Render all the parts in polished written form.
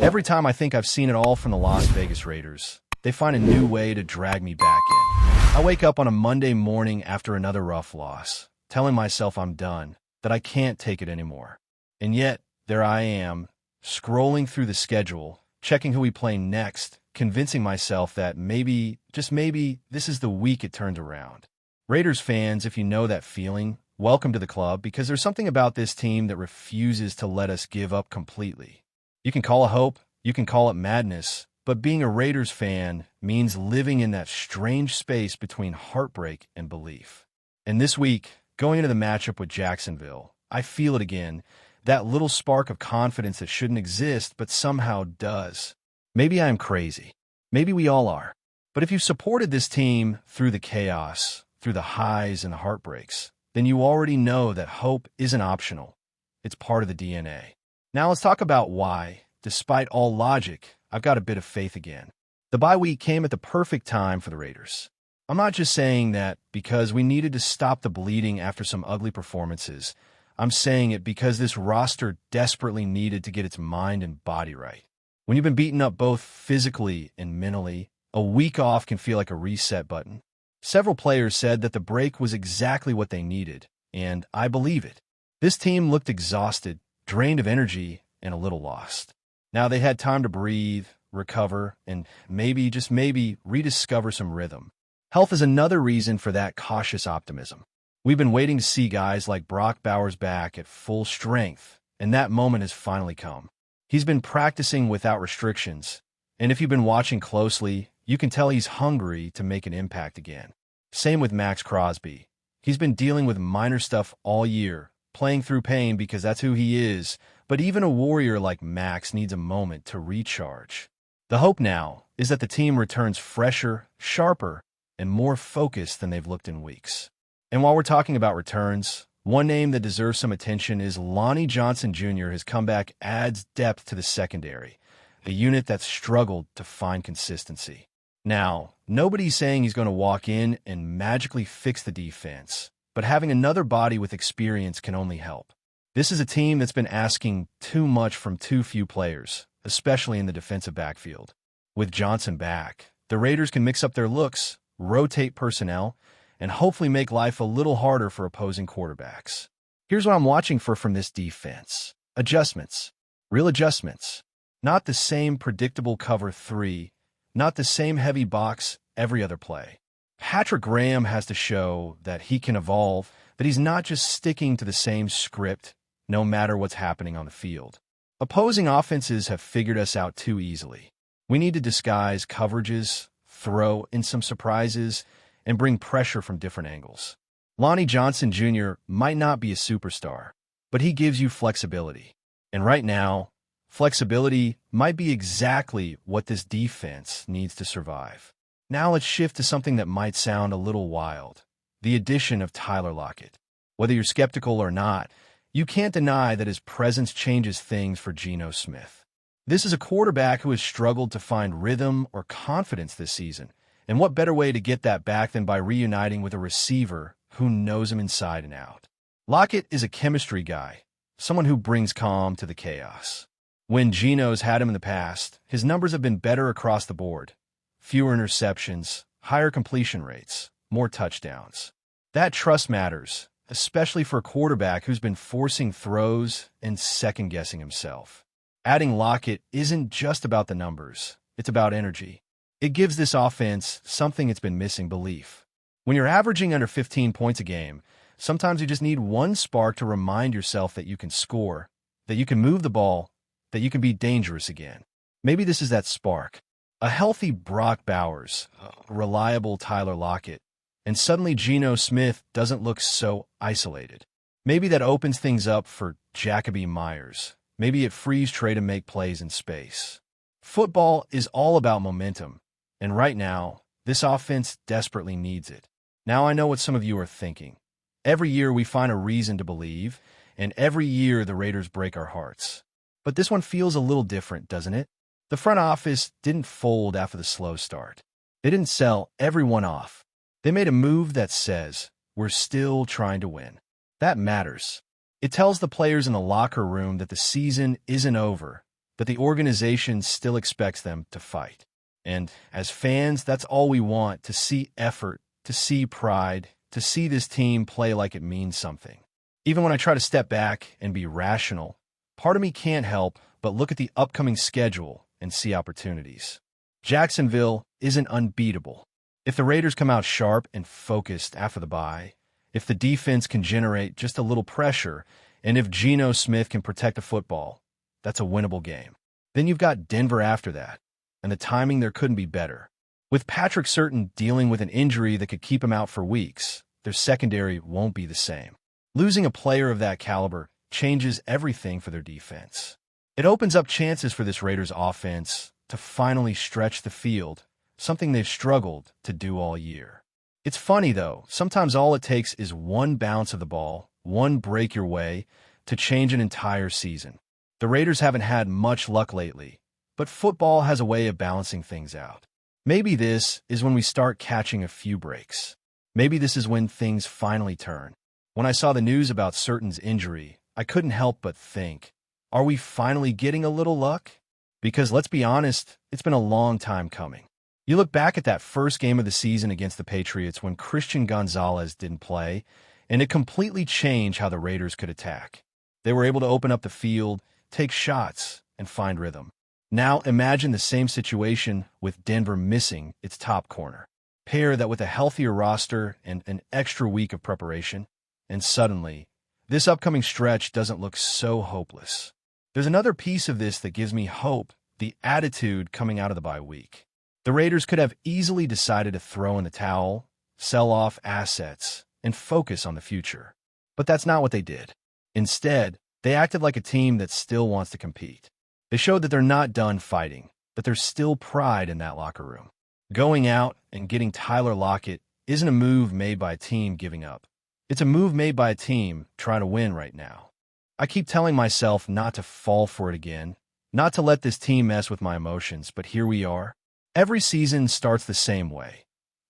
Every time I think I've seen it all from the Las Vegas Raiders, they find a new way to drag me back in. I wake up on a Monday morning after another rough loss, telling myself I'm done, that I can't take it anymore. And yet, there I am, scrolling through the schedule, checking who we play next, convincing myself that maybe, just maybe, this is the week it turns around. Raiders fans, if you know that feeling, welcome to the club, because there's something about this team that refuses to let us give up completely. You can call it hope, you can call it madness, but being a Raiders fan means living in that strange space between heartbreak and belief. And this week, going into the matchup with Jacksonville, I feel it again, that little spark of confidence that shouldn't exist but somehow does. Maybe I am crazy. Maybe we all are. But if you supported this team through the chaos, through the highs and the heartbreaks, then you already know that hope isn't optional. It's part of the DNA. Now let's talk about why, despite all logic, I've got a bit of faith again. The bye week came at the perfect time for the Raiders. I'm not just saying that because we needed to stop the bleeding after some ugly performances. I'm saying it because this roster desperately needed to get its mind and body right. When you've been beaten up both physically and mentally, a week off can feel like a reset button. Several players said that the break was exactly what they needed, and I believe it. This team looked exhausted, drained of energy, and a little lost. Now they had time to breathe, recover, and maybe, just maybe, rediscover some rhythm. Health is another reason for that cautious optimism. We've been waiting to see guys like Brock Bowers back at full strength, and that moment has finally come. He's been practicing without restrictions, and if you've been watching closely, you can tell he's hungry to make an impact again. Same with Max Crosby. He's been dealing with minor stuff all year, playing through pain because that's who he is, but even a warrior like Max needs a moment to recharge. The hope now is that the team returns fresher, sharper, and more focused than they've looked in weeks. And while we're talking about returns, one name that deserves some attention is Lonnie Johnson Jr. His comeback adds depth to the secondary, a unit that's struggled to find consistency. Now, nobody's saying he's going to walk in and magically fix the defense, but having another body with experience can only help. This is a team that's been asking too much from too few players, especially in the defensive backfield. With Johnson back, the Raiders can mix up their looks, rotate personnel, and hopefully make life a little harder for opposing quarterbacks. Here's what I'm watching for from this defense. Adjustments. Real adjustments. Not the same predictable cover three, not the same heavy box every other play. Patrick Graham has to show that he can evolve, that he's not just sticking to the same script no matter what's happening on the field. Opposing offenses have figured us out too easily. We need to disguise coverages, throw in some surprises, and bring pressure from different angles. Lonnie Johnson Jr. might not be a superstar, but he gives you flexibility. And right now, flexibility might be exactly what this defense needs to survive. Now let's shift to something that might sound a little wild, the addition of Tyler Lockett. Whether you're skeptical or not, you can't deny that his presence changes things for Geno Smith. This is a quarterback who has struggled to find rhythm or confidence this season, and what better way to get that back than by reuniting with a receiver who knows him inside and out. Lockett is a chemistry guy, someone who brings calm to the chaos. When Geno's had him in the past, his numbers have been better across the board. Fewer interceptions, higher completion rates, more touchdowns. That trust matters, especially for a quarterback who's been forcing throws and second-guessing himself. Adding Lockett isn't just about the numbers, it's about energy. It gives this offense something it's been missing: belief. When you're averaging under 15 points a game, sometimes you just need one spark to remind yourself that you can score, that you can move the ball, that you can be dangerous again. Maybe this is that spark. A healthy Brock Bowers, a reliable Tyler Lockett, and suddenly Geno Smith doesn't look so isolated. Maybe that opens things up for Jacoby Myers. Maybe it frees Trey to make plays in space. Football is all about momentum, and right now, this offense desperately needs it. Now I know what some of you are thinking. Every year we find a reason to believe, and every year the Raiders break our hearts. But this one feels a little different, doesn't it? The front office didn't fold after the slow start. They didn't sell everyone off. They made a move that says, we're still trying to win. That matters. It tells the players in the locker room that the season isn't over, that the organization still expects them to fight. And as fans, that's all we want, to see effort, to see pride, to see this team play like it means something. Even when I try to step back and be rational, part of me can't help but look at the upcoming schedule and see opportunities. Jacksonville isn't unbeatable. If the Raiders come out sharp and focused after the bye, if the defense can generate just a little pressure, and if Geno Smith can protect the football, that's a winnable game. Then you've got Denver after that, and the timing there couldn't be better. With Patrick Surtain dealing with an injury that could keep him out for weeks, their secondary won't be the same. Losing a player of that caliber changes everything for their defense. It opens up chances for this Raiders offense to finally stretch the field, something they've struggled to do all year. It's funny, though. Sometimes all it takes is one bounce of the ball, one break your way, to change an entire season. The Raiders haven't had much luck lately, but football has a way of balancing things out. Maybe this is when we start catching a few breaks. Maybe this is when things finally turn. When I saw the news about Surtain's injury, I couldn't help but think, are we finally getting a little luck? Because let's be honest, it's been a long time coming. You look back at that first game of the season against the Patriots when Christian Gonzalez didn't play, and it completely changed how the Raiders could attack. They were able to open up the field, take shots, and find rhythm. Now imagine the same situation with Denver missing its top corner. Pair that with a healthier roster and an extra week of preparation, and suddenly, this upcoming stretch doesn't look so hopeless. There's another piece of this that gives me hope, the attitude coming out of the bye week. The Raiders could have easily decided to throw in the towel, sell off assets, and focus on the future. But that's not what they did. Instead, they acted like a team that still wants to compete. They showed that they're not done fighting, that there's still pride in that locker room. Going out and getting Tyler Lockett isn't a move made by a team giving up. It's a move made by a team trying to win right now. I keep telling myself not to fall for it again, not to let this team mess with my emotions, but here we are. Every season starts the same way.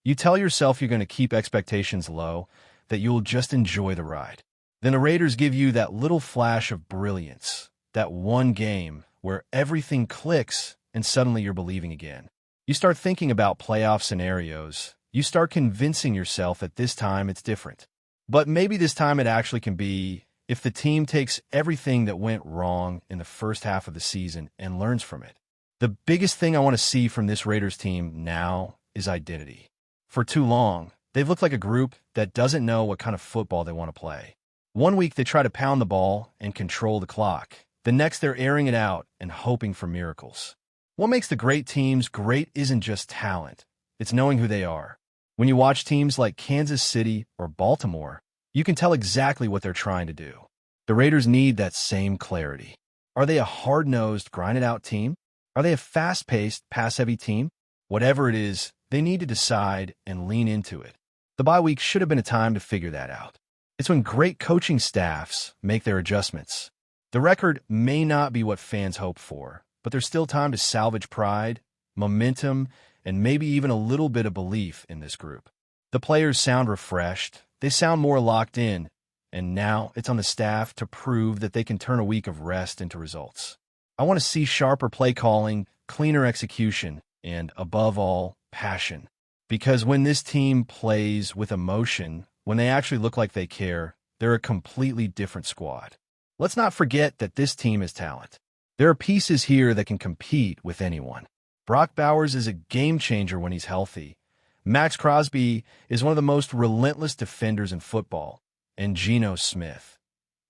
You tell yourself you're going to keep expectations low, that you'll just enjoy the ride. Then the Raiders give you that little flash of brilliance, that one game where everything clicks and suddenly you're believing again. You start thinking about playoff scenarios. You start convincing yourself that this time it's different. But maybe this time it actually can be if the team takes everything that went wrong in the first half of the season and learns from it. The biggest thing I want to see from this Raiders team now is identity. For too long, they've looked like a group that doesn't know what kind of football they want to play. One week they try to pound the ball and control the clock. The next they're airing it out and hoping for miracles. What makes the great teams great isn't just talent. It's knowing who they are. When you watch teams like Kansas City or Baltimore, you can tell exactly what they're trying to do. The Raiders need that same clarity. Are they a hard-nosed, grinded-out team? Are they a fast-paced, pass-heavy team? Whatever it is, they need to decide and lean into it. The bye week should have been a time to figure that out. It's when great coaching staffs make their adjustments. The record may not be what fans hope for, but there's still time to salvage pride, momentum, and maybe even a little bit of belief in this group. The players sound refreshed, they sound more locked in, and now it's on the staff to prove that they can turn a week of rest into results. I want to see sharper play calling, cleaner execution, and, above all, passion. Because when this team plays with emotion, when they actually look like they care, they're a completely different squad. Let's not forget that this team is talent. There are pieces here that can compete with anyone. Brock Bowers is a game changer when he's healthy. Max Crosby is one of the most relentless defenders in football. And Geno Smith,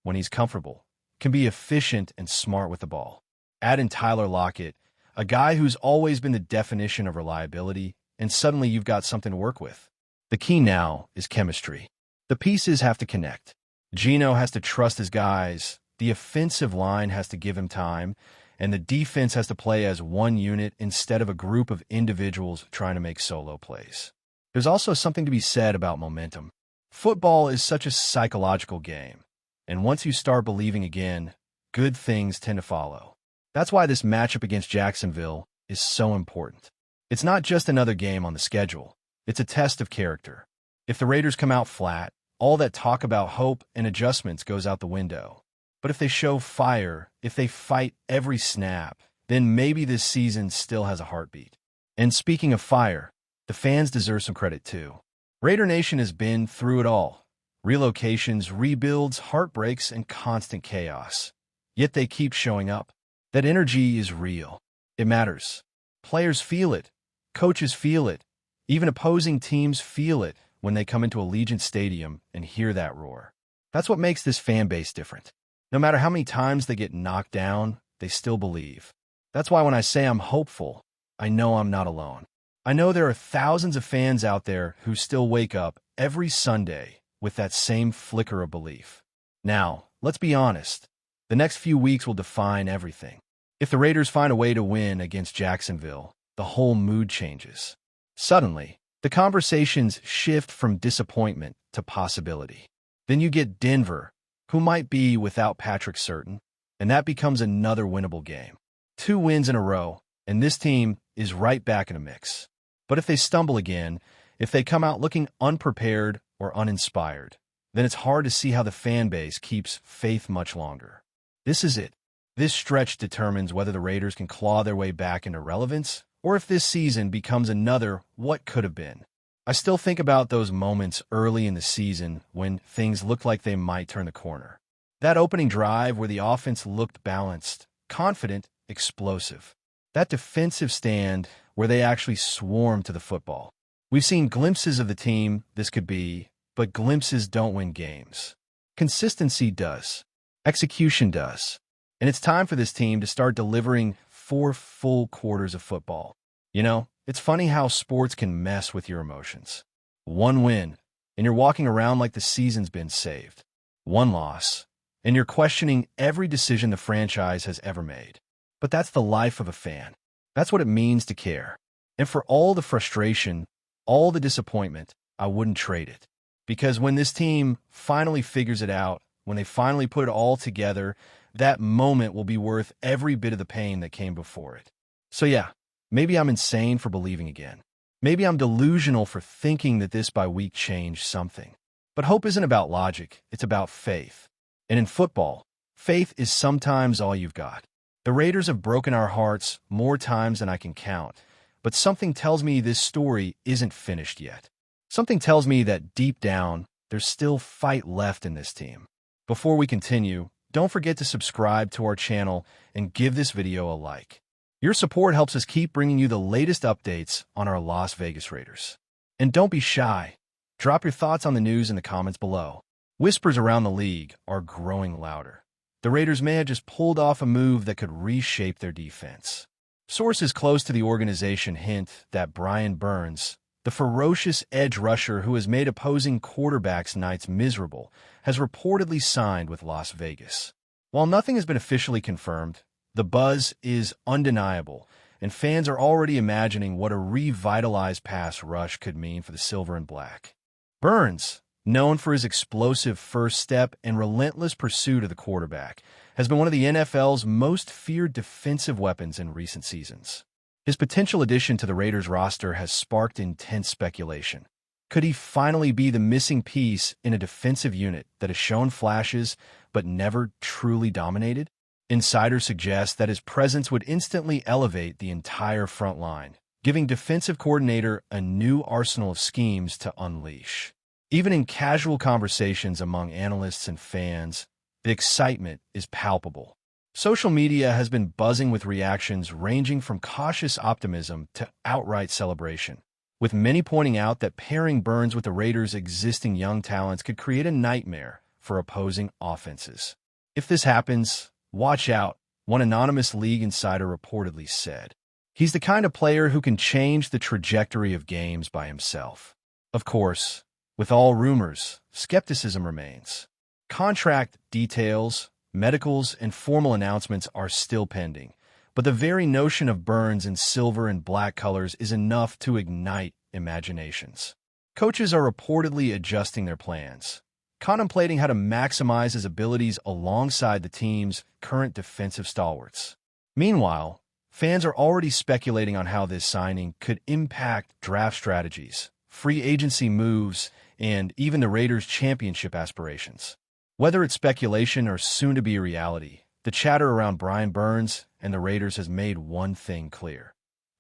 when he's comfortable, can be efficient and smart with the ball. Add in Tyler Lockett, a guy who's always been the definition of reliability, and suddenly you've got something to work with. The key now is chemistry. The pieces have to connect. Geno has to trust his guys, the offensive line has to give him time, and the defense has to play as one unit instead of a group of individuals trying to make solo plays. There's also something to be said about momentum. Football is such a psychological game, and once you start believing again, good things tend to follow. That's why this matchup against Jacksonville is so important. It's not just another game on the schedule. It's a test of character. If the Raiders come out flat, all that talk about hope and adjustments goes out the window. But if they show fire, if they fight every snap, then maybe this season still has a heartbeat. And speaking of fire, the fans deserve some credit too. Raider Nation has been through it all. Relocations, rebuilds, heartbreaks, and constant chaos. Yet they keep showing up. That energy is real. It matters. Players feel it. Coaches feel it. Even opposing teams feel it when they come into Allegiant Stadium and hear that roar. That's what makes this fan base different. No matter how many times they get knocked down, they still believe. That's why when I say I'm hopeful, I know I'm not alone. I know there are thousands of fans out there who still wake up every Sunday with that same flicker of belief. Now, let's be honest. The next few weeks will define everything. If the Raiders find a way to win against Jacksonville, the whole mood changes. Suddenly, the conversations shift from disappointment to possibility. Then you get Denver, who might be without Patrick Surtain, and that becomes another winnable game. 2 wins in a row, and this team is right back in a mix. But if they stumble again, if they come out looking unprepared or uninspired, then it's hard to see how the fan base keeps faith much longer. This is it. This stretch determines whether the Raiders can claw their way back into relevance, or if this season becomes another what could have been. I still think about those moments early in the season when things looked like they might turn the corner. That opening drive where the offense looked balanced, confident, explosive. That defensive stand where they actually swarmed to the football. We've seen glimpses of the team this could be, but glimpses don't win games. Consistency does. Execution does. And it's time for this team to start delivering 4 full quarters of football. You know, it's funny how sports can mess with your emotions. 1 win, and you're walking around like the season's been saved. 1 loss, and you're questioning every decision the franchise has ever made. But that's the life of a fan. That's what it means to care. And for all the frustration, all the disappointment, I wouldn't trade it. Because when this team finally figures it out, when they finally put it all together, that moment will be worth every bit of the pain that came before it. So yeah, maybe I'm insane for believing again. Maybe I'm delusional for thinking that this bye week changed something. But hope isn't about logic, it's about faith. And in football, faith is sometimes all you've got. The Raiders have broken our hearts more times than I can count, but something tells me this story isn't finished yet. Something tells me that deep down, there's still fight left in this team. Before we continue, don't forget to subscribe to our channel and give this video a like. Your support helps us keep bringing you the latest updates on our Las Vegas Raiders. And don't be shy. Drop your thoughts on the news in the comments below. Whispers around the league are growing louder. The Raiders may have just pulled off a move that could reshape their defense. Sources close to the organization hint that Brian Burns, the ferocious edge rusher who has made opposing quarterbacks' nights miserable, has reportedly signed with Las Vegas. While nothing has been officially confirmed, the buzz is undeniable, and fans are already imagining what a revitalized pass rush could mean for the silver and black. Burns, known for his explosive first step and relentless pursuit of the quarterback, has been one of the NFL's most feared defensive weapons in recent seasons. His potential addition to the Raiders roster has sparked intense speculation. Could he finally be the missing piece in a defensive unit that has shown flashes but never truly dominated? Insiders suggest that his presence would instantly elevate the entire front line, giving defensive coordinator a new arsenal of schemes to unleash. Even in casual conversations among analysts and fans, the excitement is palpable. Social media has been buzzing with reactions ranging from cautious optimism to outright celebration, with many pointing out that pairing Burns with the Raiders' existing young talents could create a nightmare for opposing offenses. If this happens, watch out, one anonymous league insider reportedly said. He's the kind of player who can change the trajectory of games by himself. Of course, with all rumors, skepticism remains. Contract details, medicals, and formal announcements are still pending, but the very notion of Burns in silver and black colors is enough to ignite imaginations. Coaches are reportedly adjusting their plans, contemplating how to maximize his abilities alongside the team's current defensive stalwarts. Meanwhile, fans are already speculating on how this signing could impact draft strategies, free agency moves, and even the Raiders' championship aspirations. Whether it's speculation or soon-to-be a reality, The chatter around Brian Burns and the Raiders has made one thing clear.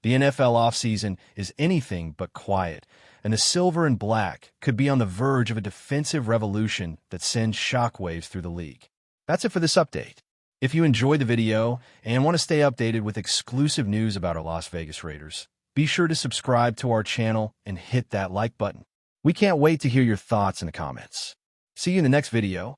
The NFL offseason is anything but quiet, and the silver and black could be on the verge of a defensive revolution that sends shockwaves through the league. That's it for this update. If you enjoyed the video and want to stay updated with exclusive news about our Las Vegas Raiders, be sure to subscribe to our channel and hit that like button. We can't wait to hear your thoughts in the comments. See you in the next video.